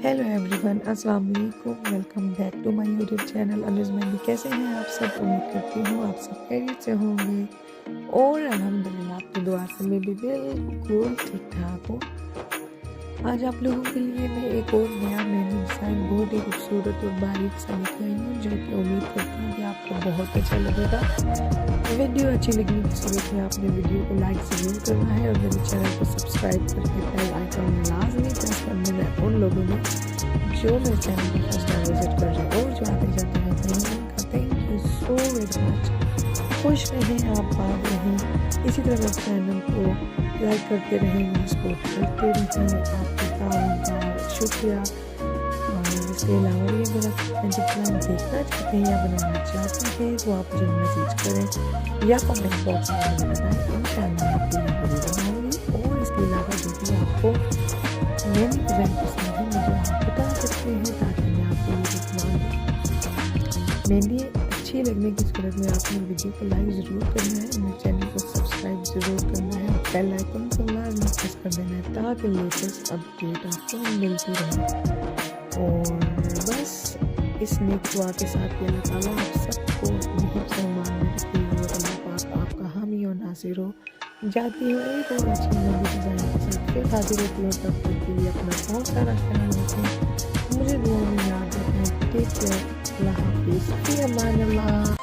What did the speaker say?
Hello everyone, अस्सलाम वालेकुम। Welcome back to my YouTube channel Anuj Mehndi. कैसे हैं आप सब? उम्मीद करती हूँ आप सब खैरियत से होंगे और अल्हम्दुलिल्लाह आपकी दुआ से मैं भी बिल्कुल ठीक ठाक हूँ। आज आप लोगों के लिए मैं एक और नया मेहंदी डिज़ाइन बहुत ही खूबसूरत और बारीक सा लेके आई हूँ, जो कि उम्मीद करती हूँ कि आपको बहुत अच्छा लगेगा। वीडियो अच्छी लगने की सूरत में आपने वीडियो को लाइक ज़रूर करना है और मेरे चैनल को सब्सक्राइब करके बेल आइकन लाजमी प्रेस करना है उन लोगों ने जो मेरे चैनल को फर्स्ट टाइम विजिट कर रहे हैं और जो आते जाते रहते हैं। उनका thank you so very much. खुश रहें, आप बात रहें, इसी तरह मेरे चैनल को लाइक करते रहें, सपोर्ट करते रहें। आपके काम का शुक्रिया। और इसके अलावा भी अगर आप डिज़ाइन देखना चाहते हैं या बनाना चाहते हैं तो आप मुझे मैसेज करें या कमेंट बॉक्स में मुझे बताएं। इंशाअल्लाह आपके लिए वीडियो बनाऊंगी। और इसके अलावा जो भी आपको मेहंदी डिज़ाइन पसंद है मुझे आप बता सकते हैं ताकि मैं आपको ये दिखवाऊँ। मेहंदी अच्छी लगने की सूरत में आपने वीडियो को लाइक ज़रूर करना है, मेरे चैनल को सब्सक्राइब ज़रूर करना है, बेल आइकन को लाजमी प्रेस कर देना है ताकि लेटेस्ट अपडेट आपको मिलती रहे। और बस इस नेक दुआ के साथ कि अल्लाह ताला आप सबको हिफ्ज़ और ईमान में रखे और अल्लाह पाक आपका हामी और नासिर हो। जाती हो एक और अच्छी मेहंदी डिज़ाइन के साथ फिर हाजिर होती हूँ। तब तक के लिए अपना बहुत सारा ख्याल रखें, मुझे दुआ में याद रखें। टेक केयर, अल्लाह हाफिज़, फी अमान अल्लाह।